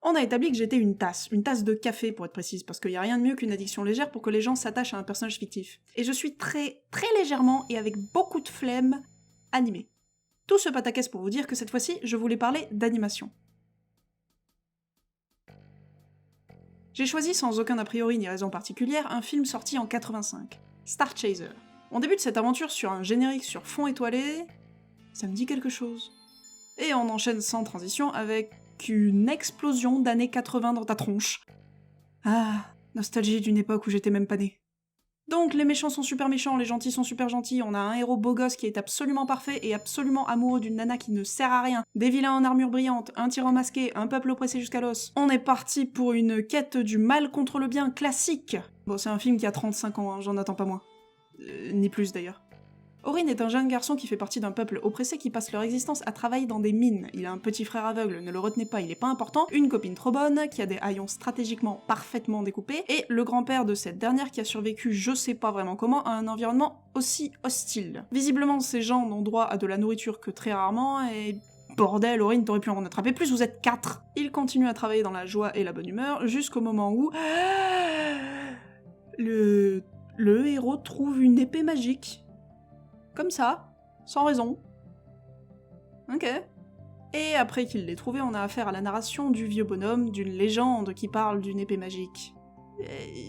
On a établi que j'étais une tasse de café pour être précise, parce qu'il y a rien de mieux qu'une addiction légère pour que les gens s'attachent à un personnage fictif. Et je suis très légèrement, et avec beaucoup de flemme, animée. Tout ce pataquès pour vous dire que cette fois-ci, je voulais parler d'animation. J'ai choisi sans aucun a priori ni raison particulière un film sorti en 85, Star Chaser. On débute cette aventure sur un générique sur fond étoilé... ça me dit quelque chose. Et on enchaîne sans transition avec une explosion d'années 80 dans ta tronche. Ah, nostalgie d'une époque où j'étais même pas née. Donc les méchants sont super méchants, les gentils sont super gentils, on a un héros beau gosse qui est absolument parfait et absolument amoureux d'une nana qui ne sert à rien, des vilains en armure brillante, un tyran masqué, un peuple oppressé jusqu'à l'os. On est parti pour une quête du mal contre le bien classique. Bon, c'est un film qui a 35 ans, hein, j'en attends pas moins. Ni plus d'ailleurs. Orin est un jeune garçon qui fait partie d'un peuple oppressé qui passe leur existence à travailler dans des mines. Il a un petit frère aveugle, ne le retenez pas, il est pas important, une copine trop bonne, qui a des haillons stratégiquement parfaitement découpés, et le grand-père de cette dernière qui a survécu je sais pas vraiment comment à un environnement aussi hostile. Visiblement, ces gens n'ont droit à de la nourriture que très rarement, et... bordel, Orin, t'aurais pu en attraper plus, vous êtes 4. Il continue à travailler dans la joie et la bonne humeur, jusqu'au moment où... Le héros trouve une épée magique. Comme ça, sans raison. Ok. Et après qu'il l'ait trouvé, on a affaire à la narration du vieux bonhomme, d'une légende qui parle d'une épée magique.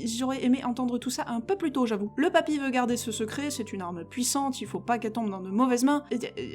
J'aurais aimé entendre tout ça un peu plus tôt, j'avoue. Le papy veut garder ce secret, c'est une arme puissante, il faut pas qu'elle tombe dans de mauvaises mains.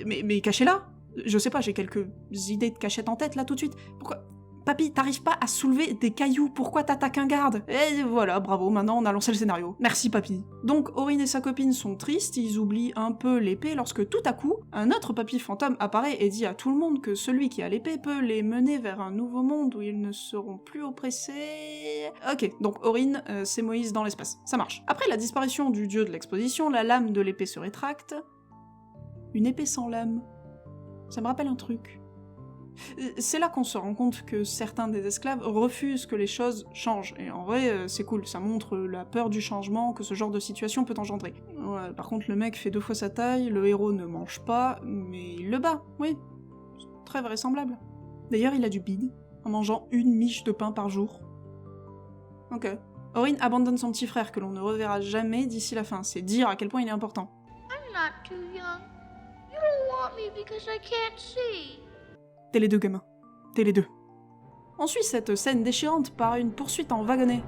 Mais cachez-la! Je sais pas, j'ai quelques idées de cachette en tête là tout de suite. Pourquoi... Papy, t'arrives pas à soulever des cailloux, pourquoi t'attaques un garde? Et voilà, bravo, maintenant on a lancé le scénario. Merci papy. Donc Orin et sa copine sont tristes, ils oublient un peu l'épée lorsque tout à coup, un autre papy fantôme apparaît et dit à tout le monde que celui qui a l'épée peut les mener vers un nouveau monde où ils ne seront plus oppressés... Ok, donc Orin, c'est Moïse dans l'espace, ça marche. Après la disparition du dieu de l'exposition, la lame de l'épée se rétracte... Une épée sans lame. Ça me rappelle un truc. C'est là qu'on se rend compte que certains des esclaves refusent que les choses changent, et en vrai, c'est cool, ça montre la peur du changement que ce genre de situation peut engendrer. Ouais, par contre, le mec fait 2 fois sa taille, le héros ne mange pas, mais il le bat, oui. C'est très vraisemblable. D'ailleurs, il a du bide, en mangeant 1 miche de pain par jour. Ok. Orin abandonne son petit frère que l'on ne reverra jamais d'ici la fin, c'est dire à quel point il est important. I'm not too young. You don't want me because I can't see. T'es les deux, gamin. T'es les deux. On suit cette scène déchirante par une poursuite en wagonnet.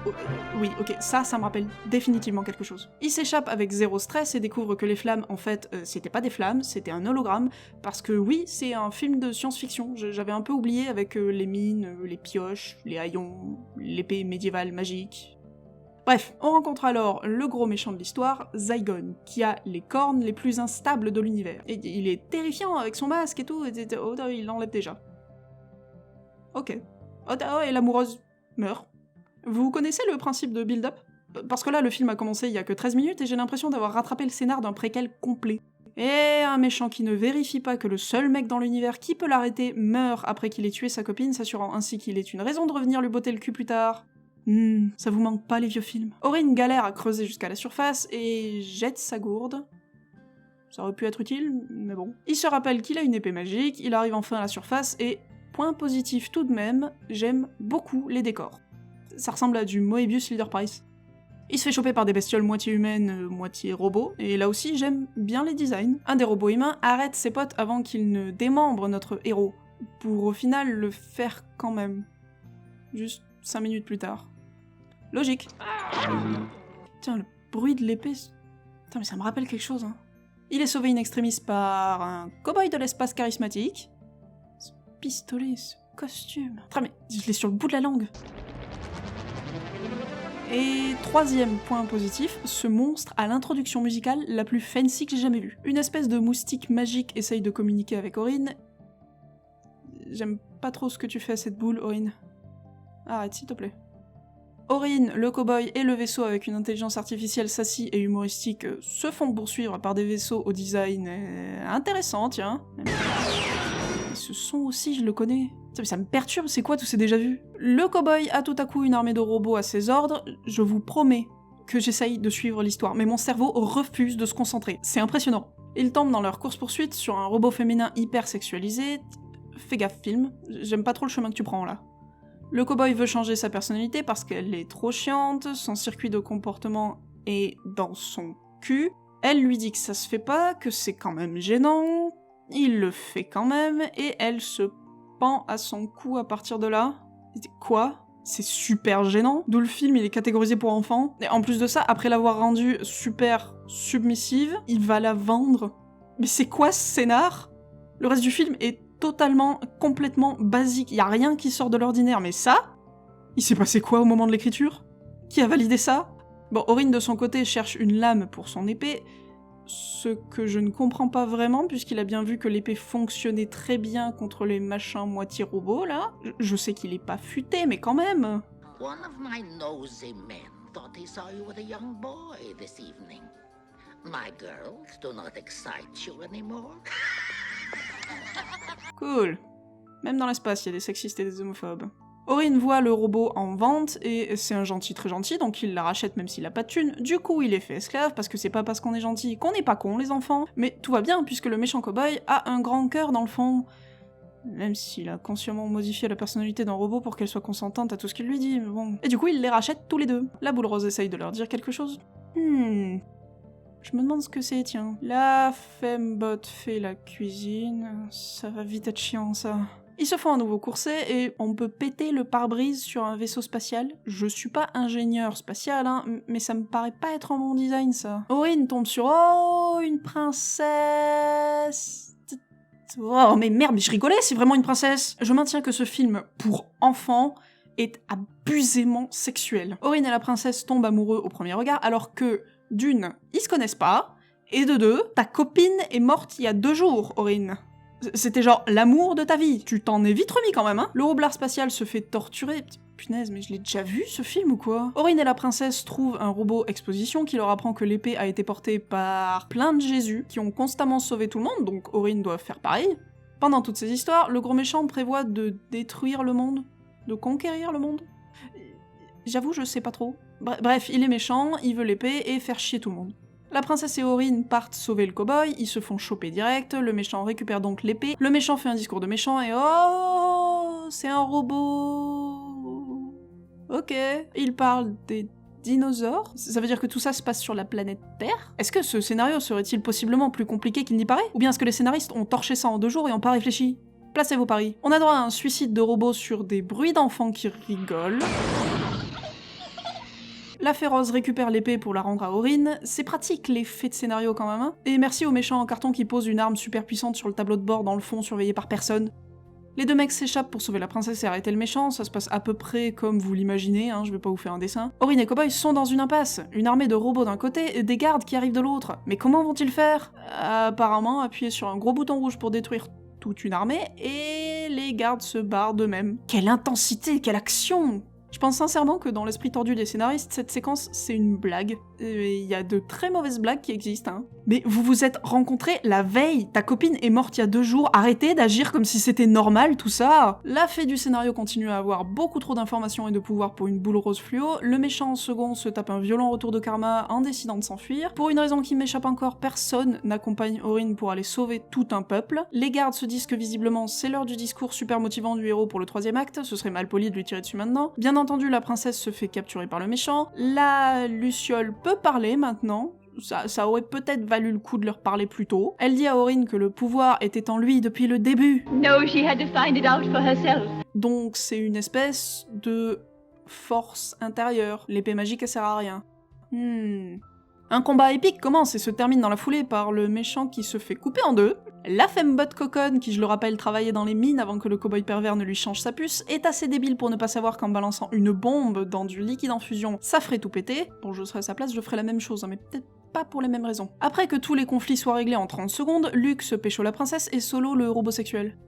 Oh, oui, ok, ça me rappelle définitivement quelque chose. Il s'échappe avec 0 stress et découvre que les flammes, en fait, c'était pas des flammes, c'était un hologramme, parce que oui, c'est un film de science-fiction. J'avais un peu oublié avec les mines, les pioches, les haillons, l'épée médiévale magique... Bref, on rencontre alors le gros méchant de l'histoire, Zygon, qui a les cornes les plus instables de l'univers. Et il est terrifiant avec son masque et tout, oh, il l'enlève déjà. Ok. Oh, et l'amoureuse meurt. Vous connaissez le principe de build-up? Parce que là, le film a commencé il y a que 13 minutes et j'ai l'impression d'avoir rattrapé le scénar d'un préquel complet. Et un méchant qui ne vérifie pas que le seul mec dans l'univers qui peut l'arrêter meurt après qu'il ait tué sa copine, s'assurant ainsi qu'il ait une raison de revenir lui botter le cul plus tard. Ça vous manque pas les vieux films. Orin galère à creuser jusqu'à la surface et jette sa gourde. Ça aurait pu être utile, mais bon. Il se rappelle qu'il a une épée magique, il arrive enfin à la surface et, point positif tout de même, j'aime beaucoup les décors. Ça ressemble à du Moebius Leader Price. Il se fait choper par des bestioles moitié humaines, moitié robots, et là aussi j'aime bien les designs. Un des robots humains arrête ses potes avant qu'il ne démembre notre héros, pour au final le faire quand même. Juste 5 minutes plus tard. Logique. Tiens, le bruit de l'épée... Putain, mais ça me rappelle quelque chose, hein. Il est sauvé in extremis par un cow-boy de l'espace charismatique. Ce pistolet, ce costume... Putain, mais je l'ai sur le bout de la langue. Et 3e point positif, ce monstre a l'introduction musicale la plus fancy que j'ai jamais vue. Une espèce de moustique magique essaye de communiquer avec Orin. J'aime pas trop ce que tu fais à cette boule, Orin. Arrête, s'il te plaît. Orin, le cow-boy et le vaisseau avec une intelligence artificielle sassy et humoristique se font poursuivre par des vaisseaux au design intéressant, tiens. Ce son aussi, je le connais. Ça me perturbe, c'est quoi tous ces déjà-vus? Le cow-boy a tout à coup une armée de robots à ses ordres, je vous promets que j'essaye de suivre l'histoire, mais mon cerveau refuse de se concentrer. C'est impressionnant. Ils tombent dans leur course-poursuite sur un robot féminin hyper sexualisé... fais gaffe film, j'aime pas trop le chemin que tu prends là. Le cow-boy veut changer sa personnalité parce qu'elle est trop chiante, son circuit de comportement est dans son cul. Elle lui dit que ça se fait pas, que c'est quand même gênant, il le fait quand même, et elle se pend à son cou à partir de là. Quoi ? C'est super gênant. D'où le film, il est catégorisé pour enfants. Et en plus de ça, après l'avoir rendue super submissive, il va la vendre. Mais c'est quoi ce scénar ? Le reste du film est totalement, complètement basique. Y a rien qui sort de l'ordinaire. Mais ça, il s'est passé quoi au moment de l'écriture ? Qui a validé ça ? Bon, Orin, de son côté, cherche une lame pour son épée, ce que je ne comprends pas vraiment, puisqu'il a bien vu que l'épée fonctionnait très bien contre les machins moitié robots, là. Je sais qu'il est pas futé, mais quand même. One of my nosy men thought he saw you with a young boy this evening. My girls do not excite you anymore. Cool. Même dans l'espace, il y a des sexistes et des homophobes. Orin voit le robot en vente, et c'est un gentil très gentil, donc il la rachète même s'il a pas de thune. Du coup, il est fait esclave, parce que c'est pas parce qu'on est gentil qu'on n'est pas con, les enfants. Mais tout va bien, puisque le méchant cow-boy a un grand cœur dans le fond. Même s'il a consciemment modifié la personnalité d'un robot pour qu'elle soit consentante à tout ce qu'il lui dit, mais bon. Et du coup, il les rachète tous les deux. La boule rose essaye de leur dire quelque chose. Je me demande ce que c'est, tiens. La fembot fait la cuisine, ça va vite être chiant, ça. Ils se font un nouveau courset et on peut péter le pare-brise sur un vaisseau spatial. Je suis pas ingénieur spatial, hein, mais ça me paraît pas être un bon design, ça. Orin tombe sur « Oh, une princesse !» Oh, mais merde, mais je rigolais, c'est vraiment une princesse. Je maintiens que ce film, pour enfants, est abusément sexuel. Orin et la princesse tombent amoureux au premier regard, alors que, d'une, ils se connaissent pas, et de deux, ta copine est morte il y a 2 jours, Orin. C'était genre l'amour de ta vie. Tu t'en es vite remis quand même, hein. Le roublard spatial se fait torturer. Punaise, mais je l'ai déjà vu ce film ou quoi ? Orin et la princesse trouvent un robot exposition qui leur apprend que l'épée a été portée par plein de Jésus qui ont constamment sauvé tout le monde, donc Orin doit faire pareil. Pendant toutes ces histoires, le gros méchant prévoit de détruire le monde, de conquérir le monde. J'avoue, je sais pas trop. Bref, il est méchant, il veut l'épée et faire chier tout le monde. La princesse et Orin partent sauver le cow-boy, ils se font choper direct, le méchant récupère donc l'épée, le méchant fait un discours de méchant et oh, c'est un robot. Ok, il parle des dinosaures. Ça veut dire que tout ça se passe sur la planète Terre ? Est-ce que ce scénario serait-il possiblement plus compliqué qu'il n'y paraît ? Ou bien est-ce que les scénaristes ont torché ça en 2 jours et ont pas réfléchi ? Placez vos paris. On a droit à un suicide de robots sur des bruits d'enfants qui rigolent. La Féroce récupère l'épée pour la rendre à Orin, c'est pratique l'effet de scénario quand même, hein. Et merci au méchant en carton qui pose une arme super puissante sur le tableau de bord dans le fond surveillé par personne. Les 2 mecs s'échappent pour sauver la princesse et arrêter le méchant, ça se passe à peu près comme vous l'imaginez, hein, je vais pas vous faire un dessin. Orin et Cowboy sont dans une impasse, une armée de robots d'un côté et des gardes qui arrivent de l'autre. Mais comment vont-ils faire ? Apparemment appuyer sur un gros bouton rouge pour détruire toute une armée, et les gardes se barrent d'eux-mêmes. Quelle intensité, quelle action ! Je pense sincèrement que dans l'esprit tordu des scénaristes, cette séquence, c'est une blague. Il y a de très mauvaises blagues qui existent, hein. Mais vous vous êtes rencontrés la veille, ta copine est morte il y a 2 jours, arrêtez d'agir comme si c'était normal tout ça. La fée du scénario continue à avoir beaucoup trop d'informations et de pouvoir pour une boule rose fluo, le méchant en second se tape un violent retour de karma en décidant de s'enfuir. Pour une raison qui m'échappe encore, personne n'accompagne Orin pour aller sauver tout un peuple. Les gardes se disent que visiblement c'est l'heure du discours super motivant du héros pour le 3e acte, ce serait mal poli de lui tirer dessus maintenant. Bien entendu, la princesse se fait capturer par le méchant, la Luciole peut parler maintenant, ça aurait peut-être valu le coup de leur parler plus tôt. Elle dit à Orin que le pouvoir était en lui depuis le début. No, she had to find it out for herself. Donc c'est une espèce de force intérieure. L'épée magique elle sert à rien. Un combat épique commence et se termine dans la foulée par le méchant qui se fait couper en 2. La fembot coconne, qui je le rappelle travaillait dans les mines avant que le cow-boy pervers ne lui change sa puce, est assez débile pour ne pas savoir qu'en balançant une bombe dans du liquide en fusion, ça ferait tout péter. Bon, je serais à sa place, je ferais la même chose, hein, mais peut-être pas pour les mêmes raisons. Après que tous les conflits soient réglés en 30 secondes, Luke se pécho la princesse et Solo le robot sexuel.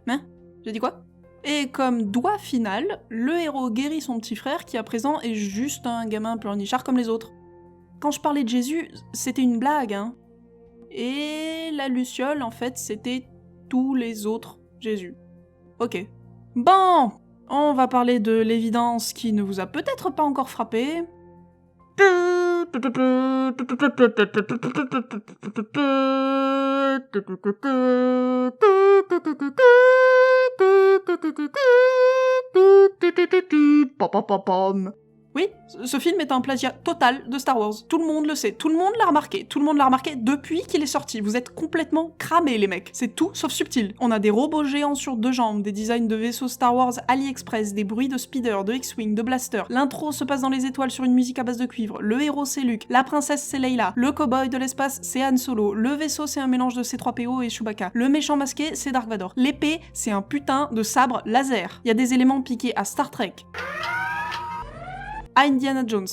Hein ? J'ai dit quoi ? Et comme doigt final, le héros guérit son petit frère qui à présent est juste un gamin pleurnichard comme les autres. Quand je parlais de Jésus, c'était une blague, hein. Et la Luciole, en fait, c'était tous les autres Jésus. Ok. Bon, on va parler de l'évidence qui ne vous a peut-être pas encore frappé. Oui, ce film est un plagiat total de Star Wars. Tout le monde le sait, tout le monde l'a remarqué. Tout le monde l'a remarqué depuis qu'il est sorti. Vous êtes complètement cramés, les mecs. C'est tout sauf subtil. On a des robots géants sur 2 jambes, des designs de vaisseaux Star Wars AliExpress, des bruits de speeder, de X-Wing, de blaster. L'intro se passe dans les étoiles sur une musique à base de cuivre. Le héros, c'est Luke. La princesse, c'est Leila. Le cowboy de l'espace, c'est Han Solo. Le vaisseau, c'est un mélange de C-3PO et Chewbacca. Le méchant masqué, c'est Dark Vador. L'épée, c'est un putain de sabre laser. Il y a des éléments piqués à Star Trek, à Indiana Jones,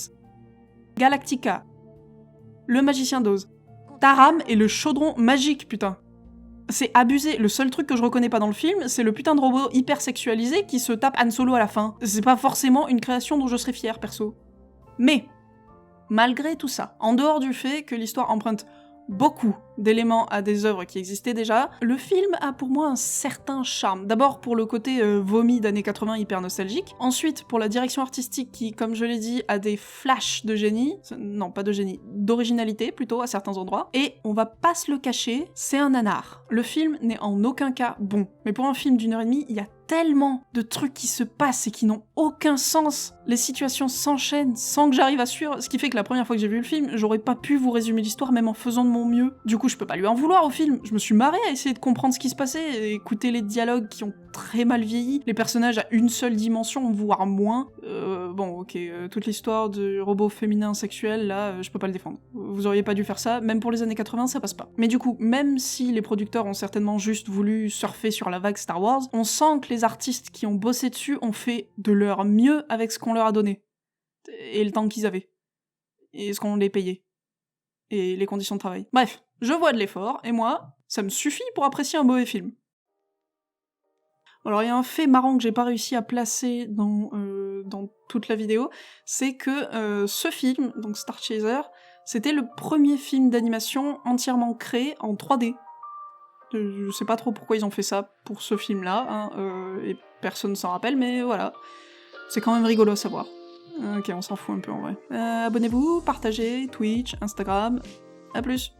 Galactica, le magicien d'Oz, Taram et le chaudron magique, putain. C'est abusé, le seul truc que je reconnais pas dans le film, c'est le putain de robot hyper sexualisé qui se tape Han Solo à la fin. C'est pas forcément une création dont je serais fier, perso. Mais, malgré tout ça, en dehors du fait que l'histoire emprunte beaucoup d'éléments à des œuvres qui existaient déjà, le film a pour moi un certain charme. D'abord pour le côté vomi d'années 80 hyper nostalgique, ensuite pour la direction artistique qui, comme je l'ai dit, a des flashs de génie, non pas de génie, d'originalité plutôt à certains endroits, et on va pas se le cacher, c'est un nanar. Le film n'est en aucun cas bon, mais pour un film d'1h30, il y a tellement de trucs qui se passent et qui n'ont aucun sens. Les situations s'enchaînent sans que j'arrive à suivre, ce qui fait que la première fois que j'ai vu le film, j'aurais pas pu vous résumer l'histoire même en faisant de mon mieux. Du coup, je peux pas lui en vouloir au film. Je me suis marrée à essayer de comprendre ce qui se passait, et écouter les dialogues qui ont très mal vieilli, les personnages à une seule dimension, voire moins. Toute l'histoire du robot féminin sexuel, là, je peux pas le défendre. Vous auriez pas dû faire ça, même pour les années 80, ça passe pas. Mais du coup, même si les producteurs ont certainement juste voulu surfer sur la vague Star Wars, on sent que les artistes qui ont bossé dessus ont fait de leur mieux avec ce qu'on leur a donné. Et le temps qu'ils avaient. Et ce qu'on les payait. Et les conditions de travail. Bref, je vois de l'effort, et moi, ça me suffit pour apprécier un mauvais film. Alors il y a un fait marrant que j'ai pas réussi à placer dans toute la vidéo, c'est que ce film, donc Star Chaser, c'était le premier film d'animation entièrement créé en 3D. Je sais pas trop pourquoi ils ont fait ça pour ce film-là, et personne s'en rappelle, mais voilà. C'est quand même rigolo à savoir. Ok, on s'en fout un peu en vrai. Abonnez-vous, partagez, Twitch, Instagram, à plus.